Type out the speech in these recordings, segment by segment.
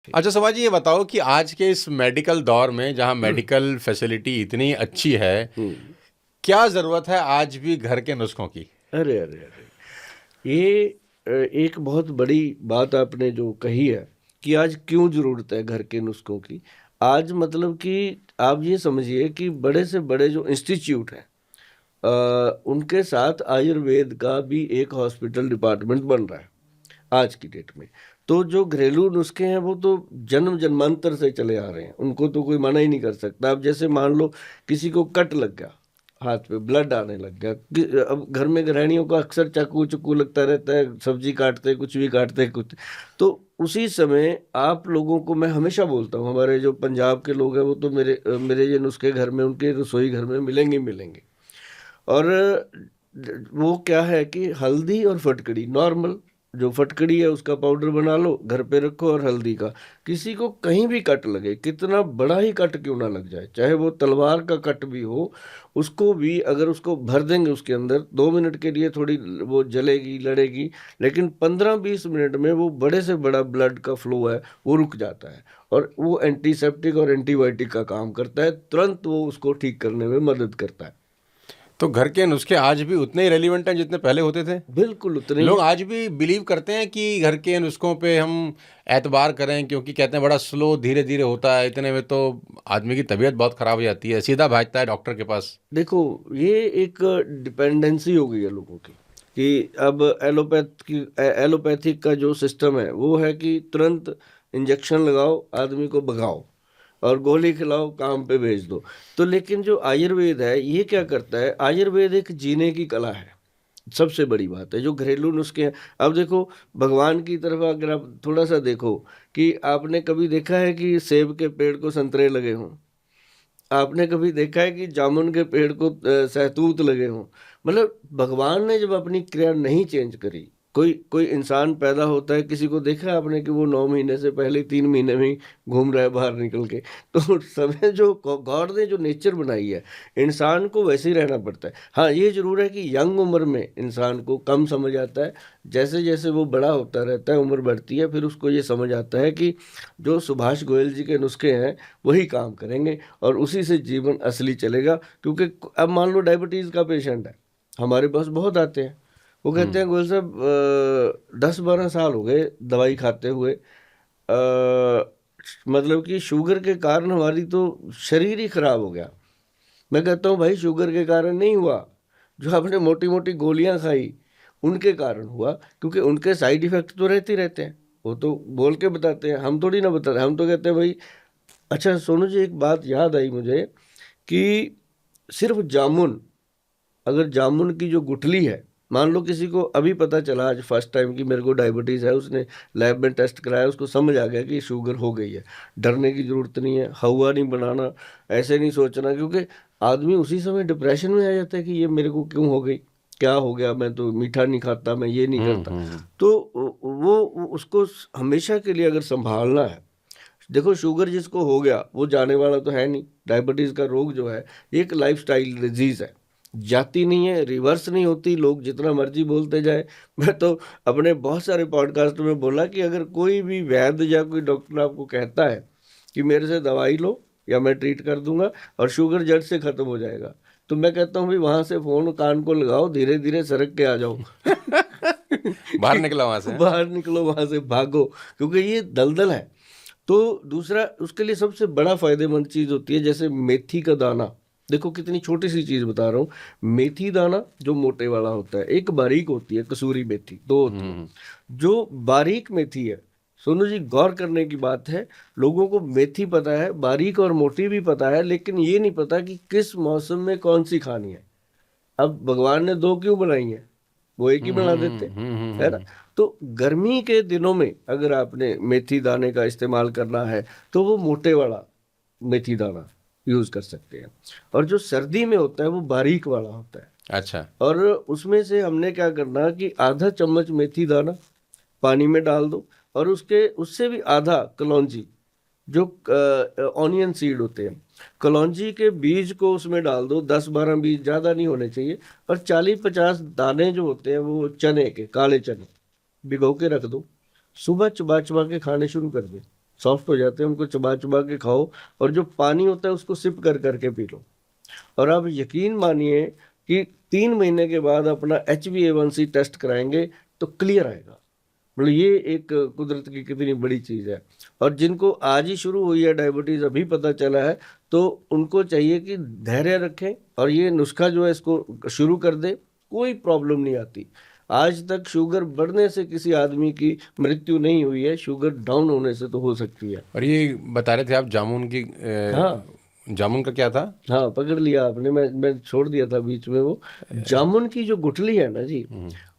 अच्छा समाज जी, ये बताओ कि आज के इस मेडिकल दौर में जहाँ मेडिकल फैसिलिटी इतनी अच्छी है, हम्म। क्या ज़रूरत है आज भी घर के नुस्खों की? अरे अरे अरे, ये एक बहुत बड़ी बात आपने जो कही है कि आज क्यों जरूरत है घर के नुस्खों की। आज मतलब कि आप ये समझिए कि बड़े से बड़े जो इंस्टीट्यूट हैं, उनके साथ आयुर्वेद का भी एक हॉस्पिटल डिपार्टमेंट बन रहा है आज की डेट में। तो जो घरेलू नुस्खे हैं वो तो जन्म जन्मांतर से चले आ रहे हैं, उनको तो कोई मना ही नहीं कर सकता। अब जैसे मान लो किसी को कट लग गया, हाथ पे ब्लड आने लग गया, अब घर में गृहिणियों को अक्सर चाकू चुकू लगता रहता है, सब्जी काटते कुछ भी काटते कुछ। तो उसी समय आप लोगों को मैं हमेशा बोलता हूँ, हमारे जो पंजाब के लोग हैं वो तो मेरे ये नुस्खे घर में उनके रसोई घर में मिलेंगे ही मिलेंगे। और वो क्या है कि हल्दी और फटकड़ी नॉर्मल, जो फटकड़ी है उसका पाउडर बना लो घर पे रखो, और हल्दी का। किसी को कहीं भी कट लगे, कितना बड़ा ही कट क्यों ना लग जाए, चाहे वो तलवार का कट भी हो, उसको भी अगर उसको भर देंगे उसके अंदर 2 मिनट के लिए, थोड़ी वो जलेगी लड़ेगी, लेकिन 15-20 मिनट में वो बड़े से बड़ा ब्लड का फ्लो है वो रुक जाता है। और वो एंटीसेप्टिक और एंटीबायोटिक का काम करता है, तुरंत वो उसको ठीक करने में मदद करता है। तो घर के नुस्खे आज भी उतने ही रेलिवेंट हैं जितने पहले होते थे? बिल्कुल उतने ही लोग हैं। आज भी बिलीव करते हैं कि घर के नुस्खों पे हम एतबार करें, क्योंकि कहते हैं बड़ा स्लो धीरे धीरे होता है, इतने में तो आदमी की तबीयत बहुत ख़राब हो जाती है, सीधा भागता है डॉक्टर के पास। देखो, ये एक डिपेंडेंसी हो गई है लोगों की कि अब एलोपैथिक का जो सिस्टम है वो है कि तुरंत इंजेक्शन लगाओ, आदमी को भगाओ, और गोली खिलाओ, काम पे भेज दो। तो लेकिन जो आयुर्वेद है ये क्या करता है, आयुर्वेद एक जीने की कला है। सबसे बड़ी बात है जो घरेलू नुस्खे हैं। अब देखो, भगवान की तरफ अगर आप थोड़ा सा देखो, कि आपने कभी देखा है कि सेब के पेड़ को संतरे लगे हों? आपने कभी देखा है कि जामुन के पेड़ को सहतूत लगे हों? मतलब भगवान ने जब अपनी क्रिया नहीं चेंज करी, कोई कोई इंसान पैदा होता है, किसी को देखा है आपने कि वो 9 महीने से पहले 3 महीने में ही घूम रहा है बाहर निकल के? तो समय जो गॉड ने जो नेचर बनाई है, इंसान को वैसे ही रहना पड़ता है। हाँ, ये जरूर है कि यंग उम्र में इंसान को कम समझ आता है, जैसे जैसे वो बड़ा होता रहता है, उम्र बढ़ती है, फिर उसको ये समझ आता है कि जो सुभाष गोयल जी के नुस्खे हैं वही काम करेंगे, और उसी से जीवन असली चलेगा। क्योंकि अब मान लो डायबिटीज का पेशेंट है, हमारे पास बहुत आते हैं, वो कहते हैं गोयल साहब 10-12 साल हो गए दवाई खाते हुए, मतलब कि शुगर के कारण हमारी तो शरीर ही खराब हो गया। मैं कहता हूँ भाई, शुगर के कारण नहीं हुआ, जो आपने मोटी मोटी गोलियां खाई उनके कारण हुआ, क्योंकि उनके साइड इफेक्ट तो रहते ही रहते हैं। वो तो बोल के बताते हैं, हम थोड़ी ना बताते, हम तो कहते हैं भाई। अच्छा सोनू जी, एक बात याद आई मुझे कि सिर्फ जामुन, अगर जामुन की जो गुठली है, मान लो किसी को अभी पता चला आज फर्स्ट टाइम कि मेरे को डायबिटीज है, उसने लैब में टेस्ट कराया, उसको समझ आ गया कि शुगर हो गई है, डरने की जरूरत नहीं है, हवा नहीं बनाना, ऐसे नहीं सोचना, क्योंकि आदमी उसी समय डिप्रेशन में आ जाता है कि ये मेरे को क्यों हो गई, क्या हो गया, मैं तो मीठा नहीं खाता, मैं ये नहीं करता। हम्म। तो वो उसको हमेशा के लिए अगर संभालना है, देखो शुगर जिसको हो गया वो जाने वाला तो है नहीं। डायबिटीज का रोग जो है एक लाइफस्टाइल डिजीज है, जाती नहीं है, रिवर्स नहीं होती, लोग जितना मर्जी बोलते जाए। मैं तो अपने बहुत सारे पॉडकास्ट में बोला कि अगर कोई भी वैद्य या कोई डॉक्टर आपको कहता है कि मेरे से दवाई लो या मैं ट्रीट कर दूंगा और शुगर जड़ से खत्म हो जाएगा, तो मैं कहता हूँ भाई वहां से फोन कान को लगाओ, धीरे धीरे सरक के आ जाओ। बाहर कि निकला वहां से, हैं? बाहर निकलो, वहां से भागो, क्योंकि ये दलदल है। तो दूसरा उसके लिए सबसे बड़ा फायदेमंद चीज होती है, जैसे मेथी का दाना। देखो कितनी छोटी सी चीज बता रहा हूँ, मेथी दाना जो मोटे वाला होता है, एक बारीक होती है कसूरी मेथी, दो होती है। हम्म। जो बारीक मेथी है, सोनू जी गौर करने की बात है, लोगों को मेथी पता है, बारीक और मोटी भी पता है, लेकिन ये नहीं पता कि किस मौसम में कौन सी खानी है। अब भगवान ने दो क्यों बनाई है, वो एक ही बना देते, है ना? तो गर्मी के दिनों में अगर आपने मेथी दाने का इस्तेमाल करना है तो वो मोटे वाला मेथी दाना यूज कर सकते हैं, और जो सर्दी में होता है वो बारीक वाला होता है। अच्छा। और उसमें से हमने क्या करना कि आधा चम्मच मेथी दाना पानी में डाल दो, और उसके उससे भी आधा कलौंजी, जो ऑनियन सीड होते हैं, कलौंजी के बीज को उसमें डाल दो, 10-12 बीज, ज़्यादा नहीं होने चाहिए। और 40-50 दाने जो होते हैं वो चने के, काले चने, भिगो के रख दो, सुबह चबा चबा के खाने शुरू कर दे। सॉफ्ट हो जाते हैं, उनको चबा चबा के खाओ, और जो पानी होता है उसको सिप कर करके पी लो, और आप यकीन मानिए कि 3 महीने के बाद अपना HbA1c टेस्ट कराएंगे तो क्लियर आएगा। मतलब ये एक कुदरत की कितनी बड़ी चीज है। और जिनको आज ही शुरू हुई है डायबिटीज, अभी पता चला है, तो उनको चाहिए कि धैर्य रखें और ये नुस्खा जो है इसको शुरू कर दे, कोई प्रॉब्लम नहीं आती। आज तक शुगर बढ़ने से किसी आदमी की मृत्यु नहीं हुई है, शुगर डाउन होने से तो हो सकती है। और ये बता रहे थे आप जामुन की हाँ जामुन का क्या था? हाँ, पकड़ लिया आपने, मैं छोड़ दिया था बीच में। वो जामुन की जो गुठली है ना जी,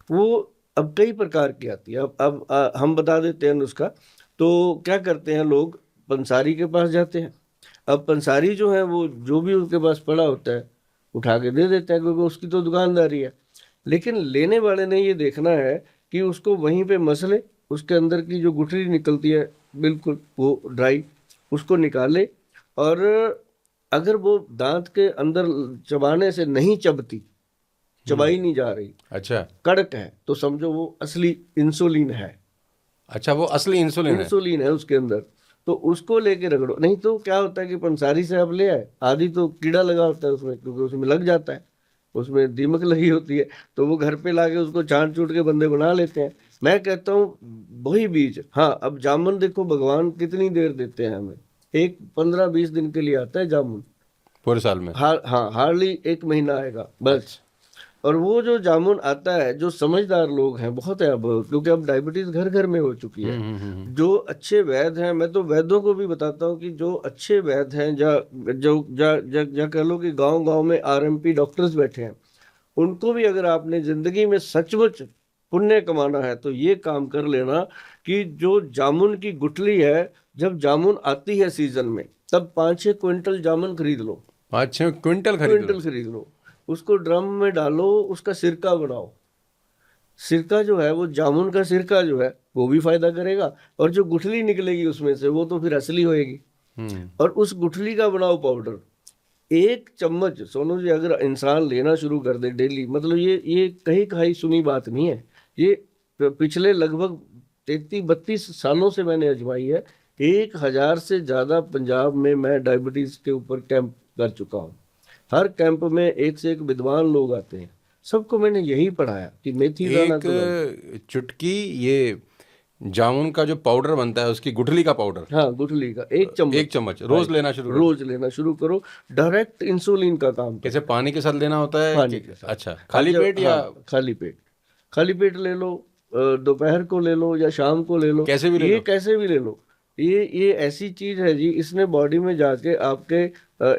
वो अब कई प्रकार की आती है। अब हम बता देते हैं नुस्खा। तो क्या करते हैं लोग, पंसारी के पास जाते हैं। अब पंसारी जो है वो जो भी उसके पास पड़ा होता है उठा के दे देता है, क्योंकि उसकी तो दुकानदारी है। लेकिन लेने वाले ने ये देखना है कि उसको वहीं पे मसले, उसके अंदर की जो गुठली निकलती है बिल्कुल वो ड्राई, उसको निकाले। और अगर वो दांत के अंदर चबाने से नहीं चबती, चबाई नहीं जा रही, अच्छा कड़क है, तो समझो वो असली इंसुलिन है। अच्छा, वो असली इंसुलिन है। इंसुलिन है उसके अंदर, तो उसको लेके रगड़ो। नहीं तो क्या होता है कि पंसारी से आप ले आए, आदि तो कीड़ा लगा होता है उसमें, क्योंकि उसमें लग जाता है, उसमें दीमक लगी होती है, तो वो घर पे लाके उसको छांट छूट के बंदे बना लेते हैं। मैं कहता हूँ वही बीज। हाँ, अब जामुन देखो भगवान कितनी देर देते हैं हमें, एक 15-20 दिन के लिए आता है जामुन। पूरे साल में? हाँ, हार्डली 1 महीना आएगा बस। और वो जो जामुन आता है, जो समझदार लोग हैं बहुत है अब, क्योंकि अब डायबिटीज घर घर में हो चुकी है। जो अच्छे वैद्य हैं, मैं तो वैद्यों को भी बताता हूँ कि जो अच्छे वैद्य हैं, जा कह लो कि गांव गांव में RMP डॉक्टर्स बैठे हैं, उनको भी अगर आपने जिंदगी में सचमुच पुण्य कमाना है तो ये काम कर लेना कि जो जामुन की गुठली है, जब जामुन आती है सीजन में, तब 5-6 क्विंटल जामुन खरीद लो। 5-6 क्विंटल खरीद लो? क्विंटल खरीद लो, उसको ड्रम में डालो, उसका सिरका बनाओ। सिरका जो है वो जामुन का सिरका जो है वो भी फायदा करेगा, और जो गुठली निकलेगी उसमें से वो तो फिर असली होएगी। और उस गुठली का बनाओ पाउडर। 1 चम्मच सोनू जी अगर इंसान लेना शुरू कर दे डेली, मतलब ये कहीं कहीं सुनी बात नहीं है, ये पिछले लगभग 33-32 सालों से मैंने अजमाई है। 1000 से ज्यादा पंजाब में मैं डायबिटीज के ऊपर कैंप कर चुका हूँ। हर कैंप में एक से एक विद्वान लोग आते हैं, सबको मैंने यही पढ़ाया कि मेथी दाना तो एक चुटकी ये जामुन का जो पाउडर बनता है, उसकी गुठली का पाउडर, हाँ, गुठली का 1 चम्मच 1 चम्मच रोज लेना शुरू करो? रोज लेना शुरू करो, डायरेक्ट इंसुलिन का काम कैसे, पानी के साथ लेना होता है पानी के साथ। अच्छा, खाली पेट या? हाँ, खाली पेट। खाली पेट ले लो, दोपहर को ले लो या शाम को ले लो, कैसे भी ले ये लो? कैसे भी ले लो। ये ऐसी चीज है जी, इसने बॉडी में जाके आपके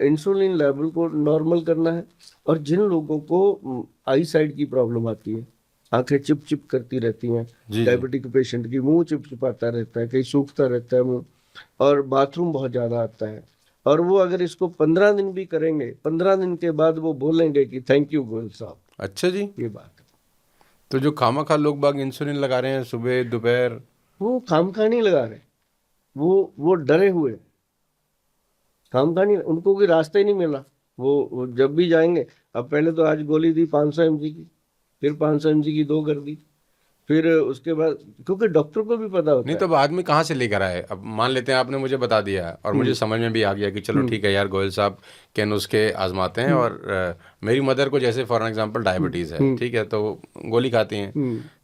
इंसुलिन लेवल को नॉर्मल करना है। और जिन लोगों को आई साइड की प्रॉब्लम आती है, आंखें चिप चिप करती रहती हैं, जी। डायबिटिक पेशेंट की मुंह चिपचिपाता रहता है, कहीं सूखता रहता है मुंह, और बाथरूम बहुत ज्यादा आता है, और वो अगर इसको 15 दिन भी करेंगे, 15 दिन के बाद वो बोलेंगे कि थैंक यू गोयल साहब। अच्छा जी। ये बात है। तो जो खामा लोग बाग इंसुलिन लगा रहे हैं सुबह दोपहर, वो खामखा नहीं लगा रहे, वो डरे हुए, खामखा नहीं, उनको कोई रास्ता ही नहीं मिला। वो जब भी जाएंगे, अब पहले तो आज गोली दी 500 mg की, फिर 500 mg की 2 कर दी, फिर उसके बाद, क्योंकि डॉक्टर को भी पता होता नहीं है। तो अब आदमी कहाँ से लेकर आए? अब मान लेते हैं आपने मुझे बता दिया और मुझे समझ में भी आ गया कि चलो ठीक है यार, गोयल साहब के नुस्खे आजमाते हैं। और मेरी मदर को जैसे फॉर एग्जांपल डायबिटीज़ है, ठीक है, तो गोली खाती हैं।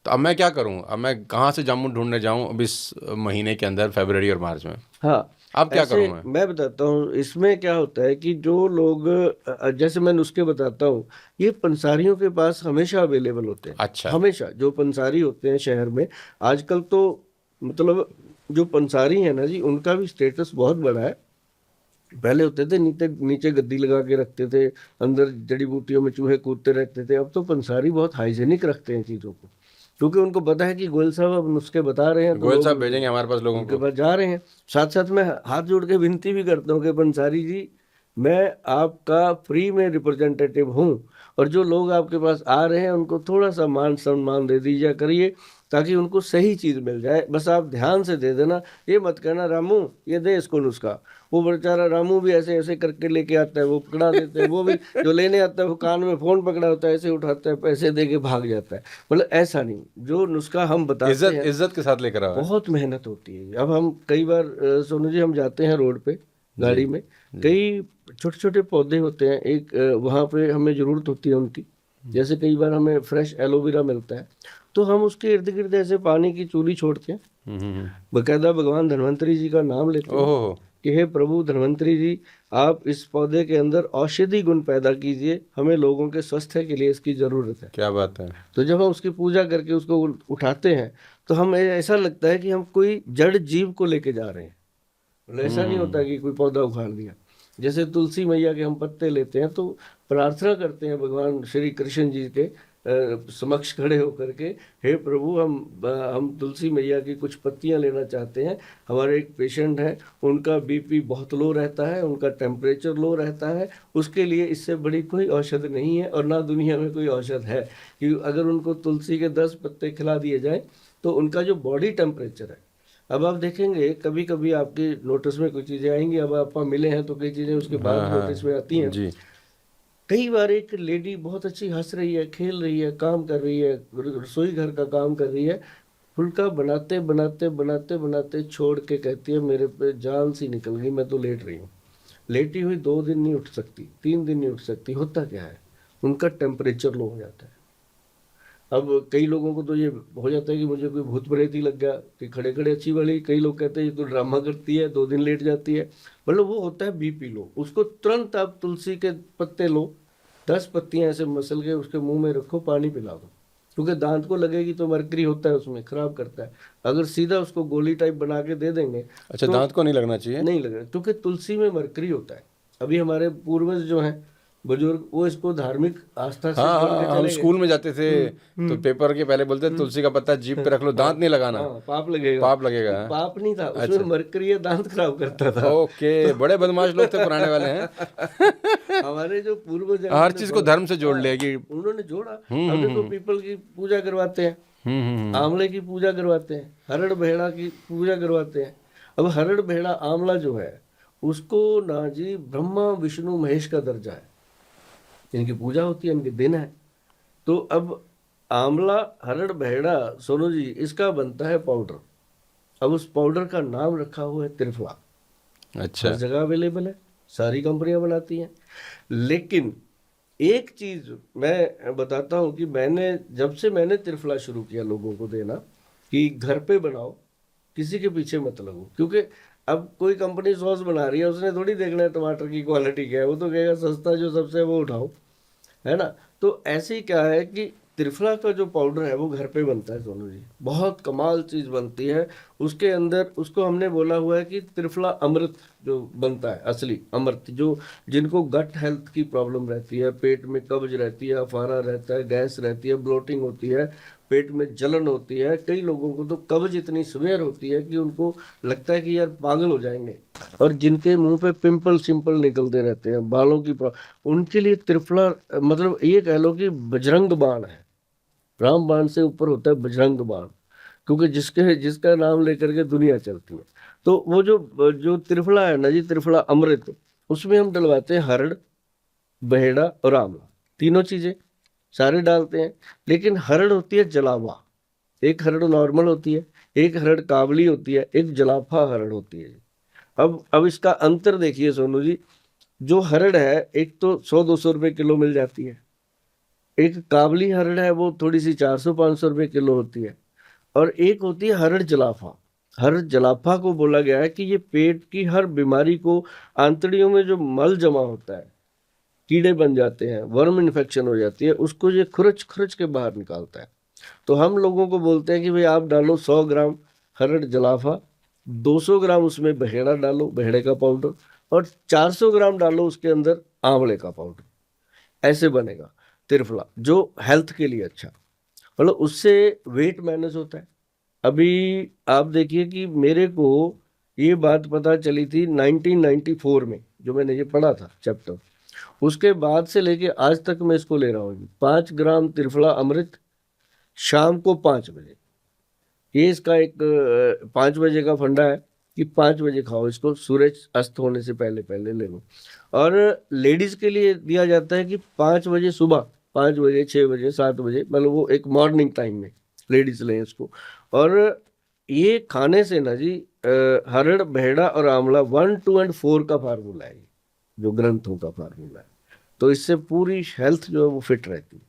तो अब मैं क्या करूं? अब मैं कहाँ से जामुन ढूंढने जाऊं अब इस महीने के अंदर, फरवरी और मार्च में? हाँ, अब क्या ऐसे करूं मैं? बताता हूँ इसमें क्या होता है कि जो लोग जैसे मैं नुस्खे बताता हूँ, ये पंसारियों के पास हमेशा अवेलेबल होते हैं। अच्छा। हमेशा जो पंसारी होते हैं शहर में आजकल, तो मतलब जो पंसारी है ना जी, उनका भी स्टेटस बहुत बड़ा है। पहले होते थे नीचे नीचे गद्दी लगा के रखते थे, अंदर जड़ी बूटियों में चूहे कूदते रहते थे। अब तो पंसारी बहुत हाइजेनिक रखते हैं चीज़ों को, क्योंकि उनको पता है कि गोयल साहब अब नुस्खे बता रहे हैं तो गोयल लोग साहब भेजेंगे हमारे पास लोगों उनके को। पास जा रहे हैं। साथ साथ मैं हाथ जोड़ के विनती भी करता हूँ कि पंसारी जी, मैं आपका फ्री में रिप्रेजेंटेटिव हूँ, और जो लोग आपके पास आ रहे हैं उनको थोड़ा सा मान सम्मान दे दीजिए करिए, ताकि उनको सही चीज़ मिल जाए। बस आप ध्यान से दे देना, ये मत कहना रामू ये दे इसको नुस्खा। वो बेचारा रामू भी ऐसे ऐसे करके लेके आता है, वो पकड़ा देते हैं। वो भी जो लेने आता है वो कान में फ़ोन पकड़ा होता है, ऐसे उठाता है, पैसे दे के भाग जाता है। मतलब ऐसा नहीं, जो नुस्खा हम बताते इज्जत हैं इज्जत के साथ लेकर आओ। बहुत मेहनत होती है। अब हम कई बार सोनू जी हम जाते हैं रोड पे गाड़ी में, कई छोटे छोटे पौधे होते हैं, एक वहाँ पे हमें ज़रूरत होती है उनकी। जैसे कई बार हमें फ्रेश एलोवेरा मिलता है, तो हम उसके इर्द गिर्द ऐसे पानी की चूली छोड़ते हैं, बकायदा भगवान धन्वंतरी जी का नाम लेते हैं ओहो, कि हे प्रभु धन्वंतरी जी, आप इस पौधे के अंदर औषधि गुण पैदा कीजिए, हमें लोगों के स्वास्थ्य के लिए इसकी ज़रूरत है। क्या बात है। तो जब हम उसकी पूजा करके उसको उठाते हैं, तो हमें ऐसा लगता है कि हम कोई जड़ जीव को लेके जा रहे हैं। मतलब ऐसा नहीं होता कि कोई पौधा उखाड़ दिया। जैसे तुलसी मैया के हम पत्ते लेते हैं तो प्रार्थना करते हैं भगवान श्री कृष्ण जी के समक्ष खड़े होकर के, हे प्रभु हम तुलसी मैया की कुछ पत्तियां लेना चाहते हैं। हमारे एक पेशेंट है, उनका बीपी बहुत लो रहता है, उनका टेम्परेचर लो रहता है, उसके लिए इससे बड़ी कोई औषध नहीं है और ना दुनिया में कोई औषध है कि अगर उनको तुलसी के 10 पत्ते खिला दिए जाए तो उनका जो बॉडी टेम्परेचर है। अब आप देखेंगे कभी कभी आपके नोटिस में कोई चीज़ें आएंगी, अब आप मिले हैं तो कई चीज़ें उसके बाद नोटिस में आती हैं जी। कई बार एक लेडी बहुत अच्छी हंस रही है, खेल रही है, काम कर रही है, रसोई घर का काम कर रही है, फुल्का बनाते बनाते बनाते बनाते छोड़ के कहती है मेरे पे जान सी निकल गई, मैं तो लेट रही हूँ। लेटी हुई 2 दिन नहीं उठ सकती, 3 दिन नहीं उठ सकती। होता क्या है, उनका टेम्परेचर लो हो जाता है। अब कई लोगों को तो ये हो जाता है कि मुझे कोई भूत प्रेत ही लग गया कि खड़े खड़े अच्छी वाली, कई लोग कहते हैं ये तो ड्रामा करती है, 2 दिन लेट जाती है। मतलब वो होता है बीपी लो। उसको तुरंत आप तुलसी के पत्ते लो, 10 पत्तियां ऐसे मसल के उसके मुंह में रखो, पानी पिला दो, क्योंकि दांत को लगेगी तो मरकरी होता है उसमें, खराब करता है। अगर सीधा उसको गोली टाइप बना के दे देंगे अच्छा, तो दांत को नहीं लगना चाहिए। नहीं लगेगा, क्योंकि तुलसी में मरकरी होता है। अभी हमारे पूर्वज जो हैं बुजुर्ग, वो इसको धार्मिक आस्था से हाँ जोड़ के हाँ, हम चले गए। स्कूल में जाते थे तो पेपर के पहले बोलते तुलसी का पत्ता जीभ पे रख लो, दांत नहीं लगाना, हाँ, पाप लगेगा। पाप लगेगा। पाप नहीं था उसमें, मरकरी है, दांत खराब करता था। ओके, बड़े बदमाश लोग थे पुराने वाले हैं। हमारे जो पूर्वज हैं हर चीज को धर्म से जोड़ लिया कि उन्होंने जोड़ा। अब देखो पीपल की पूजा करवाते हैं, आंवले की पूजा करवाते हैं, हरड़ भेड़ा की पूजा करवाते हैं। अब हरड़ भेड़ा आंवला जो है उसको ना जी ब्रह्मा विष्णु महेश का दर्जा है, इनकी पूजा होती है, इनके दिन है। तो अब आंवला हरड़ भेड़ा सोनू जी इसका बनता है पाउडर। अब उस पाउडर का नाम रखा हुआ है त्रिफला। अच्छा, हर जगह अवेलेबल है, सारी कंपनियां बनाती हैं। लेकिन एक चीज मैं बताता हूँ कि जब से मैंने त्रिफला शुरू किया लोगों को देना कि घर पे बनाओ, किसी के पीछे मत लगो। क्योंकि अब कोई कंपनी सॉस बना रही है, उसने थोड़ी देखना है टमाटर की क्वालिटी क्या है, वो तो कहेगा सस्ता जो सबसे है वो उठाओ, है ना। तो ऐसे ही क्या है कि त्रिफला का जो पाउडर है वो घर पे बनता है सोनू जी, बहुत कमाल चीज़ बनती है। उसके अंदर उसको हमने बोला हुआ है कि त्रिफला अमृत जो बनता है, असली अमृत, जो जिनको गट हेल्थ की प्रॉब्लम रहती है, पेट में कब्ज रहती है, अफारा रहता है, गैस रहती है, ब्लोटिंग होती है, पेट में जलन होती है, कई लोगों को तो कब्ज इतनी सीवियर होती है कि उनको लगता है कि यार पागल हो जाएंगे, और जिनके मुंह पे पिंपल सिंपल निकलते रहते हैं, बालों की उनके लिए त्रिफला मतलब ये कह लो कि बजरंग बाण है। राम बाण से ऊपर होता है बजरंग बाण, क्योंकि जिसका नाम लेकर के दुनिया चलती है। तो वो जो त्रिफला है ना जी, त्रिफला अमृत, उसमें हम डलवाते हैं हरड़, बहेड़ा और आंवला, तीनों चीजें सारे डालते हैं। लेकिन हरड़ होती है जलावा, एक हरड़ नॉर्मल होती है, एक हरड़ काबली होती है, एक जलाफा हरड़ होती है। अब इसका अंतर देखिए सोनू जी, जो हरड़ है एक तो 100-200 रुपए किलो मिल जाती है, एक काबली हरड़ है वो थोड़ी सी 400-500 रुपए किलो होती है, और एक होती है हरड़ जलाफा। हरड़ जलाफा को बोला गया है कि ये पेट की हर बीमारी को, आंतड़ियों में जो मल जमा होता है, कीड़े बन जाते हैं, वर्म इन्फेक्शन हो जाती है, उसको ये खुरच खुरच के बाहर निकालता है। तो हम लोगों को बोलते हैं कि भाई आप डालो 100 ग्राम हरड़ जलाफा, 200 ग्राम उसमें बहेड़ा डालो, बहेड़े का पाउडर, और 400 ग्राम डालो उसके अंदर आंवले का पाउडर, ऐसे बनेगा त्रिफला, जो हेल्थ के लिए अच्छा। मतलब उससे वेट मैनेज होता है। अभी आप देखिए कि मेरे को ये बात पता चली थी 1994 में, जो मैंने ये पढ़ा था चैप्टर, उसके बाद से लेके आज तक मैं इसको ले रहा हूँ। 5 ग्राम त्रिफला अमृत शाम को 5 बजे, ये इसका एक 5 बजे का फंडा है कि 5 बजे खाओ इसको, सूरज अस्त होने से पहले पहले ले लो। और लेडीज के लिए दिया जाता है कि 5 बजे सुबह, 5 बजे, 6 बजे, 7 बजे, मतलब वो एक मॉर्निंग टाइम में लेडीज लें इसको। और ये खाने से ना जी हरड़, बहेड़ा और आंवला 1, 2 और 4 का फार्मूला है, जो ग्रंथों का फार्मूला है। तो इससे पूरी हेल्थ जो है वो फिट रहती है।